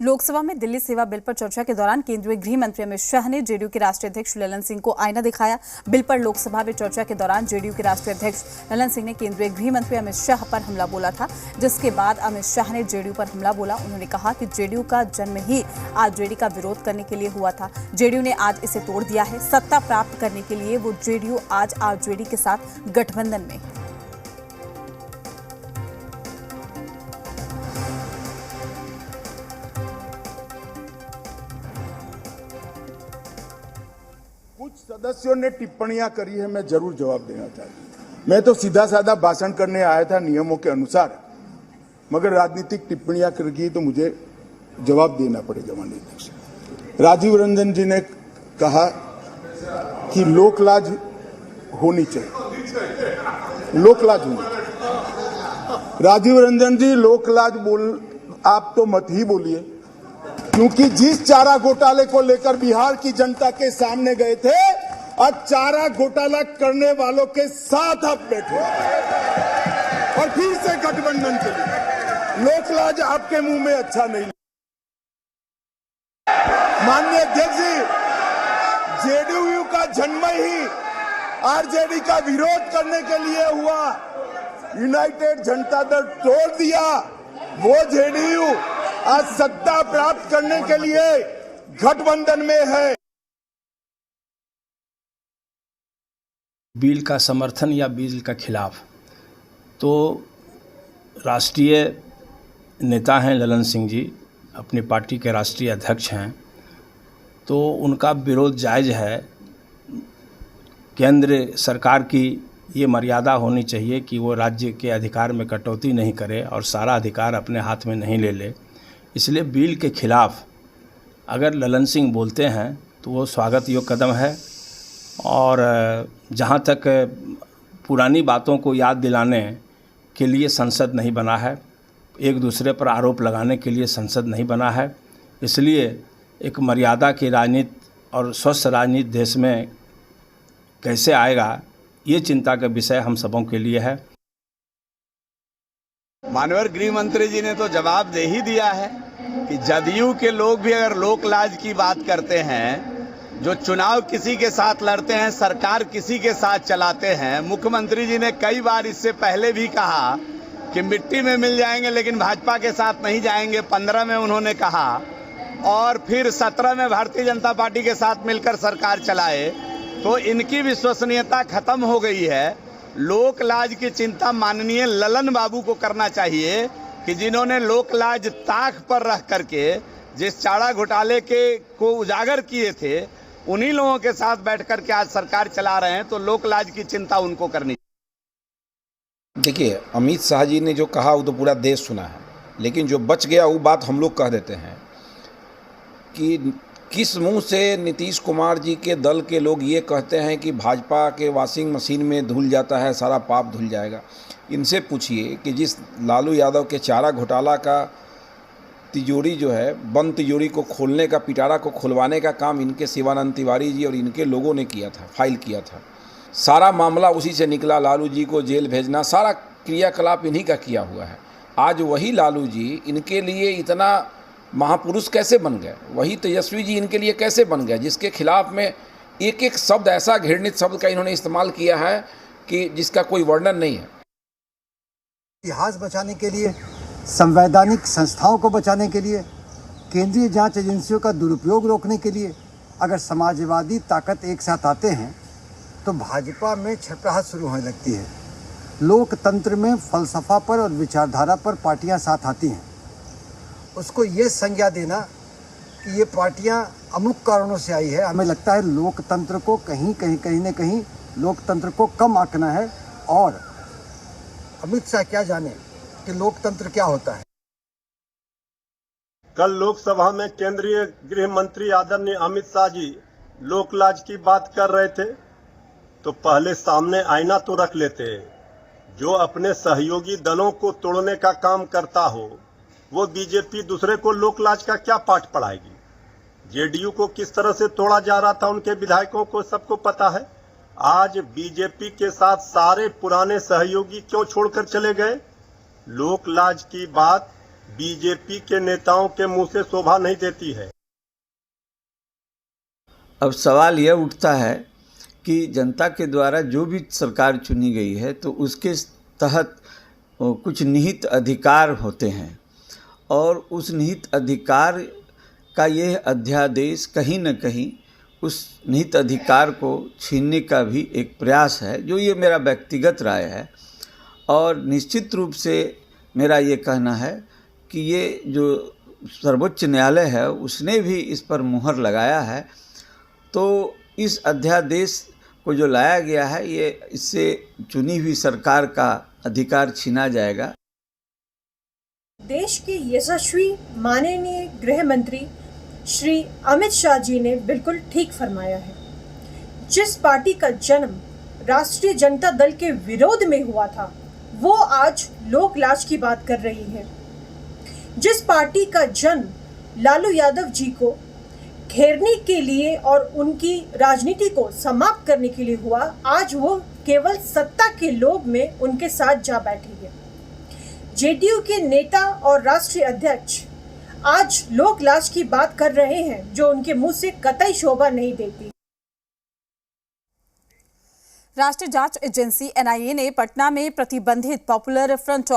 लोकसभा में दिल्ली सेवा बिल पर चर्चा के दौरान केंद्रीय गृह मंत्री अमित शाह ने जेडीयू के राष्ट्रीय अध्यक्ष ललन सिंह को आईना दिखाया। बिल पर लोकसभा में चर्चा के दौरान जेडीयू के राष्ट्रीय अध्यक्ष ललन सिंह ने केंद्रीय गृह मंत्री अमित शाह पर हमला बोला था, जिसके बाद अमित शाह ने जेडीयू पर हमला बोला। उन्होंने कहा कि जेडीयू का जन्म ही आरजेडी का विरोध करने के लिए हुआ था। जेडीयू ने आज इसे तोड़ दिया है। सत्ता प्राप्त करने के लिए वो जेडीयू आज आरजेडी के साथ गठबंधन में। कुछ सदस्यों ने टिप्पणियां करी है, मैं जरूर जवाब देना चाहता हूं। मैं तो सीधा साधा भाषण करने आया था नियमों के अनुसार, मगर राजनीतिक टिप्पणियां कर गई तो मुझे जवाब देना पड़ेगा। माननीय अध्यक्ष राजीव रंजन जी ने कहा कि लोकलाज होनी चाहिए, लोकलाज होनी चाहिए। राजीव रंजन जी लोकलाज आप तो मत ही बोलिए, क्योंकि जिस चारा घोटाले को लेकर बिहार की जनता के सामने गए थे, आज चारा घोटाला करने वालों के साथ आप बैठे और फिर से गठबंधन के लिए। लोकलाज आपके मुंह में अच्छा नहीं। माननीय अध्यक्ष जी, जेडीयू का जन्म ही आरजेडी का विरोध करने के लिए हुआ। यूनाइटेड जनता दल तोड़ दिया, वो जेडीयू आज सत्ता प्राप्त करने के लिए गठबंधन में है। बिल का समर्थन या बिल का खिलाफ, तो राष्ट्रीय नेता हैं ललन सिंह जी, अपनी पार्टी के राष्ट्रीय अध्यक्ष हैं, तो उनका विरोध जायज़ है। केंद्र सरकार की ये मर्यादा होनी चाहिए कि वो राज्य के अधिकार में कटौती नहीं करे और सारा अधिकार अपने हाथ में नहीं ले ले। इसलिए बिल के खिलाफ अगर ललन सिंह बोलते हैं तो वो स्वागत योग्य कदम है। और जहाँ तक पुरानी बातों को याद दिलाने के लिए संसद नहीं बना है, एक दूसरे पर आरोप लगाने के लिए संसद नहीं बना है। इसलिए एक मर्यादा की राजनीति और स्वस्थ राजनीति देश में कैसे आएगा, ये चिंता का विषय हम सबों के लिए है। माननीय गृह मंत्री जी ने तो जवाब दे ही दिया है कि जदयू के लोग भी अगर लोकलाज की बात करते हैं, जो चुनाव किसी के साथ लड़ते हैं, सरकार किसी के साथ चलाते हैं। मुख्यमंत्री जी ने कई बार इससे पहले भी कहा कि मिट्टी में मिल जाएंगे लेकिन भाजपा के साथ नहीं जाएंगे। 15 में उन्होंने कहा और फिर 17 में भारतीय जनता पार्टी के साथ मिलकर सरकार चलाए। तो इनकी विश्वसनीयता खत्म हो गई है। लोकलाज की चिंता माननीय ललन बाबू को करना चाहिए कि जिन्होंने लोकलाज ताक पर रख करके जिस चारा घोटाले को उजागर किए थे, उन्हीं लोगों के साथ बैठ करके आज सरकार चला रहे हैं। तो लोकलाज की चिंता उनको करनी। देखिए, अमित शाह जी ने जो कहा वो तो पूरा देश सुना है, लेकिन जो बच गया वो बात हम लोग कह देते हैं कि किस मुंह से नीतीश कुमार जी के दल के लोग ये कहते हैं कि भाजपा के वॉशिंग मशीन में धुल जाता है, सारा पाप धुल जाएगा। इनसे पूछिए कि जिस लालू यादव के चारा घोटाला का तिजोरी जो है, बंद तिजोरी को खोलने का, पिटारा को खुलवाने का काम इनके शिवानंद तिवारी जी और इनके लोगों ने किया था, फाइल किया था। सारा मामला उसी से निकला। लालू जी को जेल भेजना, सारा क्रियाकलाप इन्हीं का किया हुआ है। आज वही लालू जी इनके लिए इतना महापुरुष कैसे बन गए, वही तेजस्वी जी इनके लिए कैसे बन गए, जिसके खिलाफ में एक एक शब्द, ऐसा घृणित शब्द का इन्होंने इस्तेमाल किया है कि जिसका कोई वर्णन नहीं है। इतिहास बचाने के लिए, संवैधानिक संस्थाओं को बचाने के लिए, केंद्रीय जांच एजेंसियों का दुरुपयोग रोकने के लिए अगर समाजवादी ताकत एक साथ आते हैं तो भाजपा में छटपटाहट शुरू होने लगती है। लोकतंत्र में फलसफा पर और विचारधारा पर पार्टियां साथ आती हैं। उसको ये संज्ञा देना कि ये पार्टियां अमुक कारणों से आई है, हमें लगता है लोकतंत्र को कहीं न कहीं लोकतंत्र को कम आंकना है। और अमित शाह क्या जाने कि लोकतंत्र क्या होता है। कल लोकसभा में केंद्रीय गृह मंत्री आदरणीय अमित शाह जी लोकलाज की बात कर रहे थे, तो पहले सामने आईना तो रख लेते। जो अपने सहयोगी दलों को तोड़ने का काम करता हो, वो बीजेपी दूसरे को लोकलाज का क्या पाठ पढ़ाएगी। जेडीयू को किस तरह से तोड़ा जा रहा था, उनके विधायकों को सबको पता है। आज बीजेपी के साथ सारे पुराने सहयोगी क्यों छोड़कर चले गए। लोकलाज की बात बीजेपी के नेताओं के मुंह से शोभा नहीं देती है। अब सवाल यह उठता है कि जनता के द्वारा जो भी सरकार चुनी गई है तो उसके तहत कुछ निहित अधिकार होते हैं और उस निहित अधिकार का यह अध्यादेश कहीं न कहीं उस निहित अधिकार को छीनने का भी एक प्रयास है, जो ये मेरा व्यक्तिगत राय है। और निश्चित रूप से मेरा ये कहना है कि ये जो सर्वोच्च न्यायालय है उसने भी इस पर मुहर लगाया है, तो इस अध्यादेश को जो लाया गया है ये इससे चुनी हुई सरकार का अधिकार छीना जाएगा। देश के यशस्वी माननीय गृह मंत्री श्री अमित शाह जी ने बिल्कुल ठीक फरमाया है। जिस पार्टी का जन्म राष्ट्रीय जनता दल के विरोध में हुआ था वो आज लोक लाज की बात कर रही है। जिस पार्टी का जन्म लालू यादव जी को घेरने के लिए और उनकी राजनीति को समाप्त करने के लिए हुआ, आज वो केवल सत्ता के लोभ में उनके साथ जा बैठी है। जेडीयू के नेता और राष्ट्रीय अध्यक्ष आज लोक लाज की बात कर रहे हैं जो उनके मुंह से कतई शोभा नहीं देती। राष्ट्रीय जांच एजेंसी एनआईए ने पटना में प्रतिबंधित पॉपुलर फ्रंट